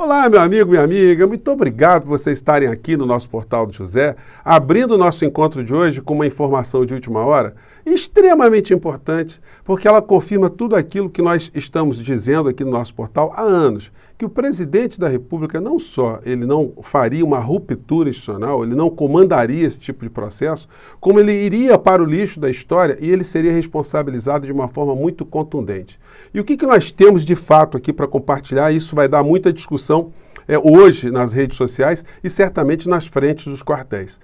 Olá, meu amigo, minha amiga, muito obrigado por vocês estarem aqui no nosso Portal do José, abrindo o nosso encontro de hoje com uma informação de última hora extremamente importante, porque ela confirma tudo aquilo que nós estamos dizendo aqui no nosso portal há anos, que o presidente da República não só ele não faria uma ruptura institucional, ele não comandaria esse tipo de processo, como ele iria para o lixo da história e ele seria responsabilizado de uma forma muito contundente. E o que nós temos de fato aqui para compartilhar? Isso vai dar muita discussão hoje nas redes sociais e certamente nas frentes dos quartéis,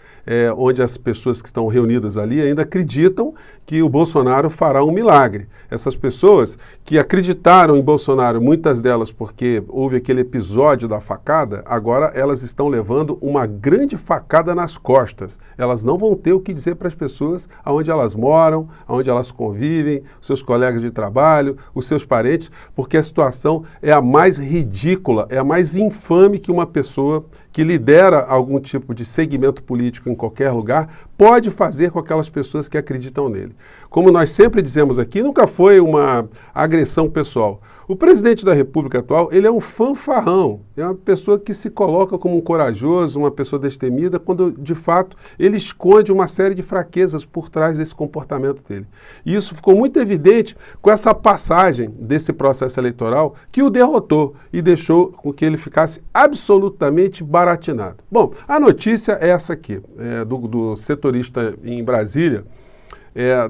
onde as pessoas que estão reunidas ali ainda acreditam que o Bolsonaro fará um milagre. Essas pessoas que acreditaram em Bolsonaro, muitas delas porque houve aquele episódio da facada, agora elas estão levando uma grande facada nas costas. Elas não vão ter o que dizer para as pessoas aonde elas moram, aonde elas convivem, os seus colegas de trabalho, os seus parentes, porque a situação é a mais ridícula, é a mais infame que uma pessoa que lidera algum tipo de segmento político em qualquer lugar pode fazer com aquelas pessoas que acreditam nele. Como nós sempre dizemos aqui, nunca foi uma agressão pessoal. O presidente da República atual, ele é um fanfarrão, é uma pessoa que se coloca como um corajoso, uma pessoa destemida, quando de fato ele esconde uma série de fraquezas por trás desse comportamento dele. E isso ficou muito evidente com essa passagem desse processo eleitoral que o derrotou e deixou com que ele ficasse absolutamente baratinado. Bom, a notícia é essa aqui, do setorista em Brasília,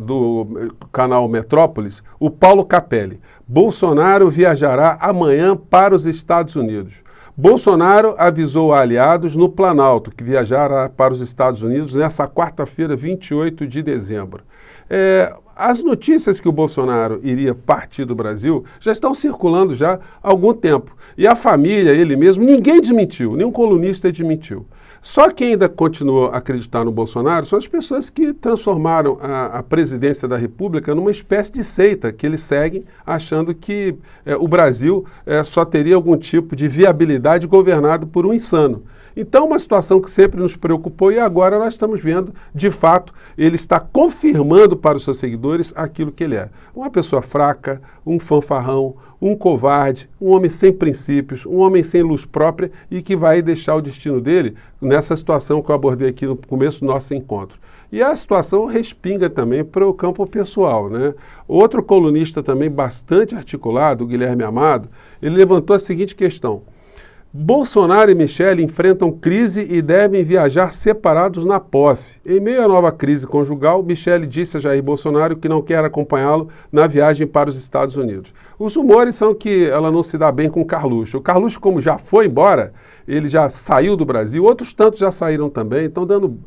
do canal Metrópolis, o Paulo Capelli. Bolsonaro viajará amanhã para os Estados Unidos. Bolsonaro avisou a aliados no Planalto que viajará para os Estados Unidos nessa quarta-feira, 28 de dezembro. As notícias que o Bolsonaro iria partir do Brasil já estão circulando já há algum tempo. E a família, ele mesmo, ninguém desmentiu, nenhum colunista desmentiu. Só quem ainda continua a acreditar no Bolsonaro são as pessoas que transformaram a presidência da República numa espécie de seita que eles seguem, achando que o Brasil só teria algum tipo de viabilidade governado por um insano. Então, uma situação que sempre nos preocupou e agora nós estamos vendo, de fato, ele está confirmando para os seus seguidores aquilo que ele é. Uma pessoa fraca, um fanfarrão, um covarde, um homem sem princípios, um homem sem luz própria e que vai deixar o destino dele nessa situação que eu abordei aqui no começo do nosso encontro. E a situação respinga também para o campo pessoal, né? Outro colunista também bastante articulado, o Guilherme Amado, ele levantou a seguinte questão: Bolsonaro e Michele enfrentam crise e devem viajar separados na posse. Em meio à nova crise conjugal, Michele disse a Jair Bolsonaro que não quer acompanhá-lo na viagem para os Estados Unidos. Os rumores são que ela não se dá bem com o Carluxo. O Carluxo, como já foi embora, ele já saiu do Brasil, outros tantos já saíram também, estão dando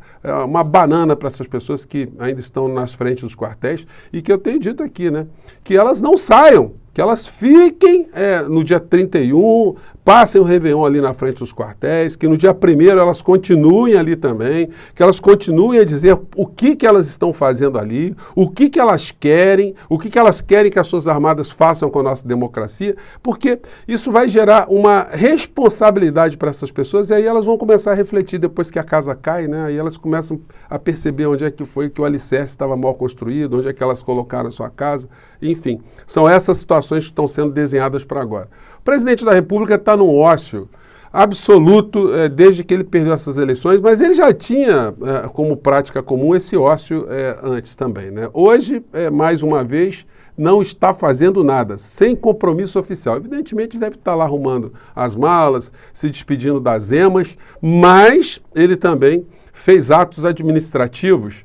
uma banana para essas pessoas que ainda estão nas frentes dos quartéis e que eu tenho dito aqui, né? Que elas não saiam, que elas fiquem no dia 31, passem o Réveillon ali na frente dos quartéis, que no dia 1º elas continuem ali também, que elas continuem a dizer o que elas estão fazendo ali, o que elas querem, o que elas querem que as suas armadas façam com a nossa democracia, porque isso vai gerar uma responsabilidade para essas pessoas e aí elas vão começar a refletir depois que a casa cai, né? Aí elas começam a perceber onde é que foi que o alicerce estava mal construído, onde é que elas colocaram a sua casa, enfim. São essas situações que estão sendo desenhadas para agora. O presidente da República está num ócio absoluto desde que ele perdeu essas eleições, mas ele já tinha como prática comum esse ócio antes também, né? Hoje, mais uma vez, não está fazendo nada, sem compromisso oficial. Evidentemente deve estar lá arrumando as malas, se despedindo das emas, mas ele também fez atos administrativos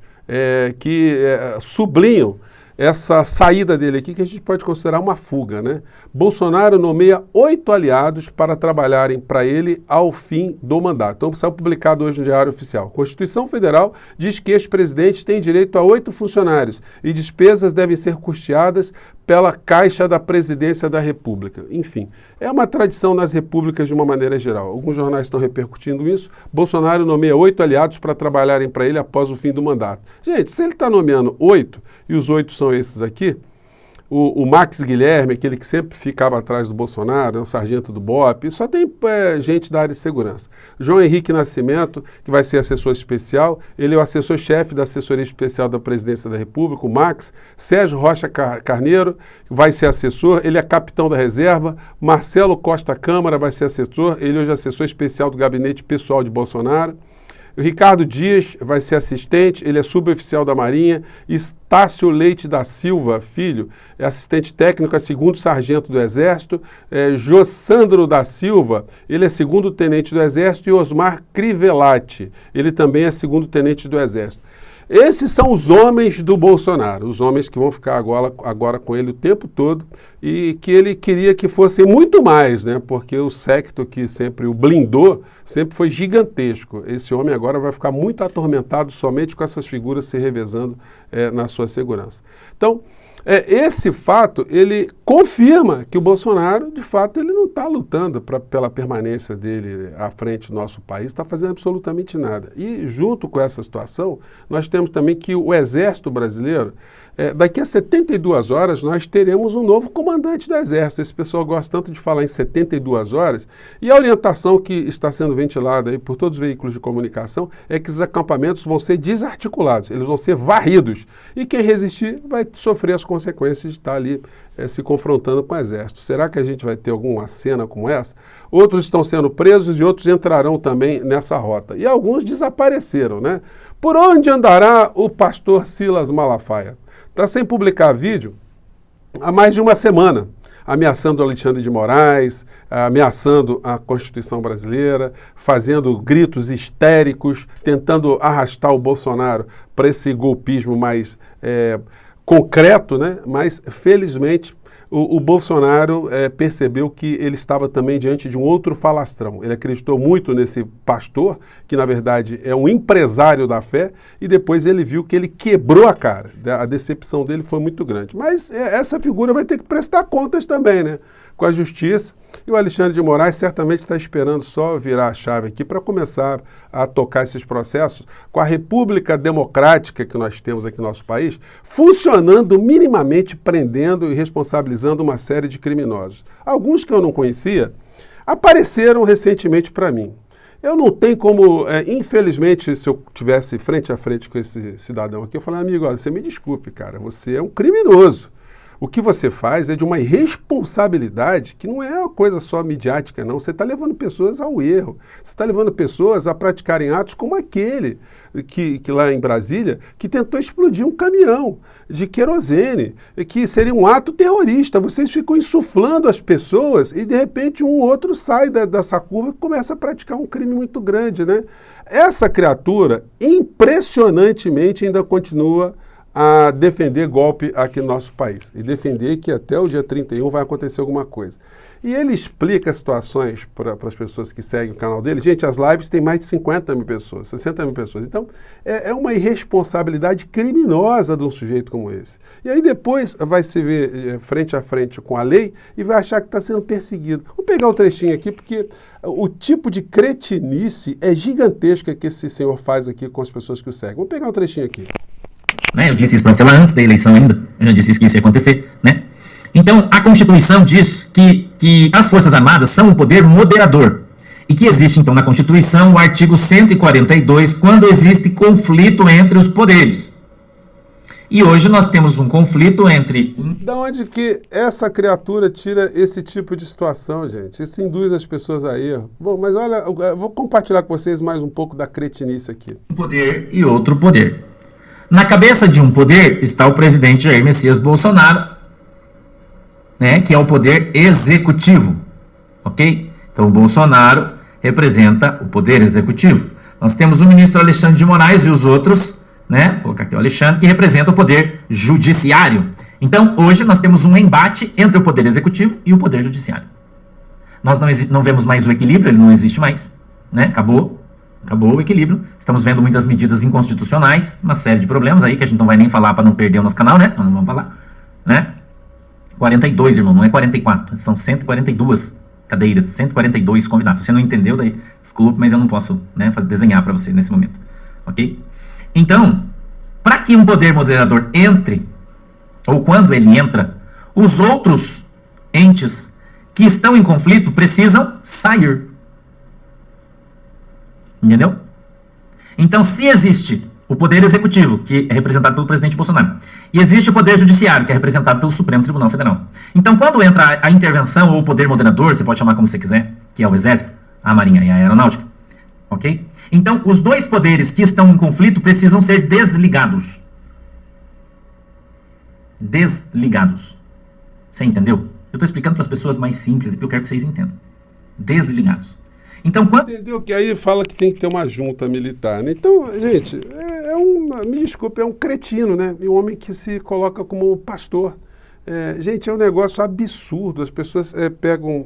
que sublinham essa saída dele aqui, que a gente pode considerar uma fuga, né? Bolsonaro nomeia 8 aliados para trabalharem para ele ao fim do mandato. Então, saiu publicado hoje no Diário Oficial. A Constituição Federal diz que ex-presidentes têm direito a 8 funcionários e despesas devem ser custeadas pela Caixa da Presidência da República. Enfim, é uma tradição nas repúblicas de uma maneira geral. Alguns jornais estão repercutindo isso. Bolsonaro nomeia 8 aliados para trabalharem para ele após o fim do mandato. Gente, se ele está nomeando 8 e os 8 são esses aqui, O Max Guilherme, aquele que sempre ficava atrás do Bolsonaro, é o sargento do BOPE, só tem gente da área de segurança. João Henrique Nascimento, que vai ser assessor especial, ele é o assessor-chefe da assessoria especial da Presidência da República, o Max. Sérgio Rocha Carneiro vai ser assessor, ele é capitão da reserva. Marcelo Costa Câmara vai ser assessor, ele hoje é assessor especial do gabinete pessoal de Bolsonaro. O Ricardo Dias vai ser assistente, ele é suboficial da Marinha. Estácio Leite da Silva, filho, é assistente técnico, é segundo sargento do Exército. Jossandro da Silva, ele é segundo tenente do Exército. E Osmar Crivellati, ele também é segundo tenente do Exército. Esses são os homens do Bolsonaro, os homens que vão ficar agora com ele o tempo todo e que ele queria que fossem muito mais, né? Porque o séquito que sempre o blindou sempre foi gigantesco. Esse homem agora vai ficar muito atormentado somente com essas figuras se revezando na sua segurança. Então, esse fato, ele confirma que o Bolsonaro, de fato, ele não está lutando pela permanência dele à frente do nosso país, está fazendo absolutamente nada. E junto com essa situação, nós temos também que o Exército Brasileiro, daqui a 72 horas, nós teremos um novo comandante do Exército. Esse pessoal gosta tanto de falar em 72 horas, e a orientação que está sendo ventilada aí por todos os veículos de comunicação é que os acampamentos vão ser desarticulados, eles vão ser varridos, e quem resistir vai sofrer as consequências de estar ali se confrontando com o Exército. Será que a gente vai ter alguma cena como essa? Outros estão sendo presos e outros entrarão também nessa rota. E alguns desapareceram, né? Por onde andará o pastor Silas Malafaia? Está sem publicar vídeo há mais de uma semana, ameaçando Alexandre de Moraes, ameaçando a Constituição brasileira, fazendo gritos histéricos, tentando arrastar o Bolsonaro para esse golpismo mais concreto, né? Mas, felizmente, o Bolsonaro percebeu que ele estava também diante de um outro falastrão. Ele acreditou muito nesse pastor, que na verdade é um empresário da fé, e depois ele viu que ele quebrou a cara. A decepção dele foi muito grande. Mas essa figura vai ter que prestar contas também, né? Com a justiça. E o Alexandre de Moraes certamente está esperando só virar a chave aqui para começar a tocar esses processos com a República Democrática que nós temos aqui no nosso país, funcionando minimamente, prendendo e responsabilizando uma série de criminosos. Alguns que eu não conhecia apareceram recentemente para mim. Eu não tenho como, infelizmente, se eu tivesse frente a frente com esse cidadão aqui, eu falar, amigo, olha, você me desculpe, cara, você é um criminoso. O que você faz é de uma irresponsabilidade que não é uma coisa só midiática, não. Você está levando pessoas ao erro. Você está levando pessoas a praticarem atos como aquele que lá em Brasília, que tentou explodir um caminhão de querosene, que seria um ato terrorista. Vocês ficam insuflando as pessoas e, de repente, um outro sai dessa curva e começa a praticar um crime muito grande, né? Essa criatura, impressionantemente, ainda continua a defender golpe aqui no nosso país e defender que até o dia 31 vai acontecer alguma coisa. E ele explica as situações para as pessoas que seguem o canal dele. Gente, as lives têm mais de 50 mil pessoas, 60 mil pessoas. Então, é uma irresponsabilidade criminosa de um sujeito como esse. E aí depois vai se ver frente a frente com a lei e vai achar que está sendo perseguido. Vamos pegar um trechinho aqui, porque o tipo de cretinice é gigantesca que esse senhor faz aqui com as pessoas que o seguem. Vamos pegar um trechinho aqui. Eu disse isso para você lá antes da eleição ainda, eu já disse isso que isso ia acontecer, né? Então, a Constituição diz que as Forças Armadas são um poder moderador e que existe, então, na Constituição o artigo 142, quando existe conflito entre os poderes. E hoje nós temos um conflito entre... Da onde que essa criatura tira esse tipo de situação, gente? Isso induz as pessoas a erro. Bom, mas olha, eu vou compartilhar com vocês mais um pouco da cretinice aqui. Um poder e outro poder. Na cabeça de um poder está o presidente Jair Messias Bolsonaro, né, que é o poder executivo, ok? Então o Bolsonaro representa o poder executivo. Nós temos o ministro Alexandre de Moraes e os outros, né, vou colocar aqui o Alexandre, que representa o poder judiciário. Então hoje nós temos um embate entre o poder executivo e o poder judiciário. Nós não vemos mais o equilíbrio, ele não existe mais, né, acabou o equilíbrio. Estamos vendo muitas medidas inconstitucionais, uma série de problemas aí que a gente não vai nem falar para não perder o nosso canal, né? Não vamos falar, né? 42, irmão, não é 44. São 142 cadeiras, 142 convidados. Se você não entendeu, daí desculpe, mas eu não posso, né, desenhar para você nesse momento, ok? Então, para que um poder moderador entre, ou quando ele entra, Os outros entes que estão em conflito precisam sair. Entendeu? Então, se existe o Poder Executivo, que é representado pelo presidente Bolsonaro, e existe o Poder Judiciário, que é representado pelo Supremo Tribunal Federal. Então, quando entra a intervenção ou o Poder Moderador, você pode chamar como você quiser, que é o Exército, a Marinha e a Aeronáutica, ok? Então, os dois poderes que estão em conflito precisam ser desligados. Desligados. Você entendeu? Eu estou explicando para as pessoas mais simples, porque eu quero que vocês entendam. Desligados. Então, quando... Entendeu? Que aí fala que tem que ter uma junta militar, né? Então, gente, me desculpe, é um cretino, né? Um homem que se coloca como pastor. Gente, é um negócio absurdo. As pessoas pegam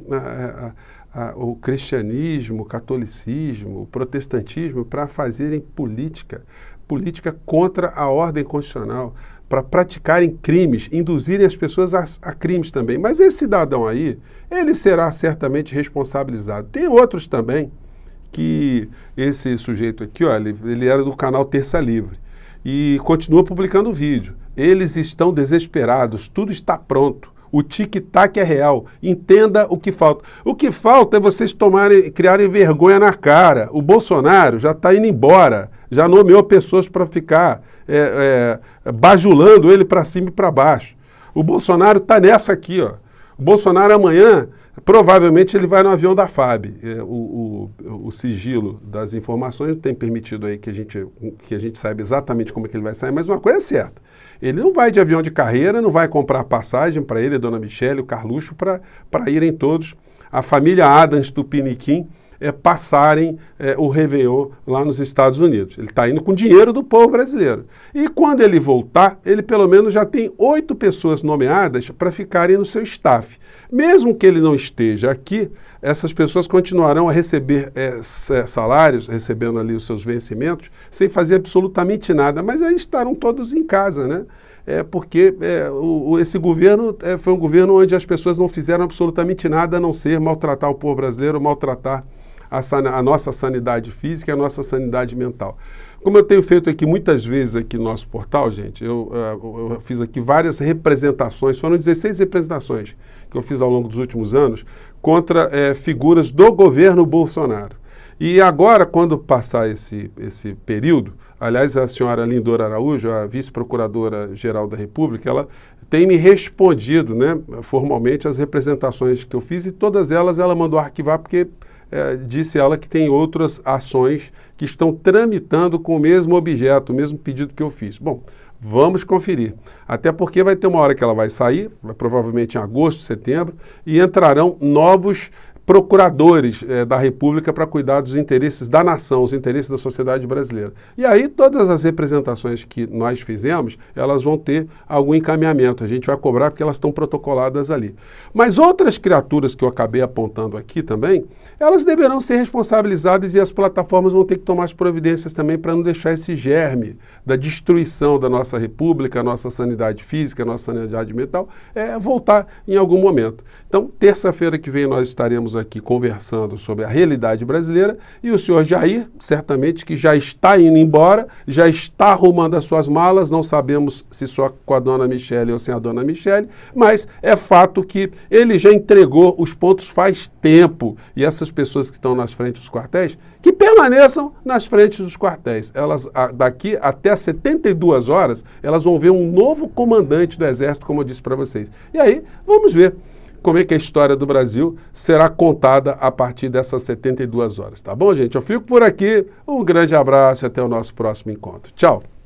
o cristianismo, o catolicismo, o protestantismo para fazerem política contra a ordem constitucional, para praticarem crimes, induzirem as pessoas a crimes também. Mas esse cidadão aí, ele será certamente responsabilizado. Tem outros também, que esse sujeito aqui, ó, ele era do canal Terça Livre e continua publicando vídeo. Eles estão desesperados, tudo está pronto. O tic-tac é real. Entenda o que falta. O que falta é vocês criarem vergonha na cara. O Bolsonaro já está indo embora, já nomeou pessoas para ficar bajulando ele para cima e para baixo. O Bolsonaro está nessa aqui, ó. O Bolsonaro amanhã, provavelmente ele vai no avião da FAB. O sigilo das informações tem permitido aí que a gente saiba exatamente como é que ele vai sair, mas uma coisa é certa. Ele não vai de avião de carreira, não vai comprar passagem para ele, a dona Michele, o Carluxo, para irem todos, a família Adams Tupiniquim, passarem o Réveillon lá nos Estados Unidos. Ele está indo com dinheiro do povo brasileiro. E quando ele voltar, ele pelo menos já tem 8 pessoas nomeadas para ficarem no seu staff. Mesmo que ele não esteja aqui, essas pessoas continuarão a receber salários, recebendo ali os seus vencimentos, sem fazer absolutamente nada. Mas aí estarão todos em casa, né? Porque esse governo foi um governo onde as pessoas não fizeram absolutamente nada a não ser maltratar o povo brasileiro, maltratar a nossa sanidade física e a nossa sanidade mental. Como eu tenho feito aqui muitas vezes aqui no nosso portal, gente, eu fiz aqui várias representações, foram 16 representações que eu fiz ao longo dos últimos anos contra figuras do governo Bolsonaro. E agora, quando passar esse período, aliás, a senhora Lindora Araújo, a vice-procuradora-geral da República, ela tem me respondido, né, formalmente as representações que eu fiz e todas elas ela mandou arquivar porque disse ela que tem outras ações que estão tramitando com o mesmo objeto, o mesmo pedido que eu fiz. Bom, vamos conferir. Até porque vai ter uma hora que ela vai sair, provavelmente em agosto, setembro, e entrarão novos procuradores da República para cuidar dos interesses da nação, os interesses da sociedade brasileira. E aí todas as representações que nós fizemos, elas vão ter algum encaminhamento. A gente vai cobrar porque elas estão protocoladas ali. Mas outras criaturas que eu acabei apontando aqui também, elas deverão ser responsabilizadas e as plataformas vão ter que tomar as providências também para não deixar esse germe da destruição da nossa República, a nossa sanidade física, a nossa sanidade mental, voltar em algum momento. Então, terça-feira que vem nós estaremos aqui conversando sobre a realidade brasileira e o senhor Jair, certamente que já está indo embora, já está arrumando as suas malas, não sabemos se só com a dona Michele ou sem a dona Michele, mas é fato que ele já entregou os pontos faz tempo e essas pessoas que estão nas frentes dos quartéis, que permaneçam nas frentes dos quartéis. Elas, daqui até 72 horas, elas vão ver um novo comandante do Exército, como eu disse para vocês. E aí, vamos ver como é que a história do Brasil será contada a partir dessas 72 horas. Tá bom, gente? Eu fico por aqui. Um grande abraço e até o nosso próximo encontro. Tchau!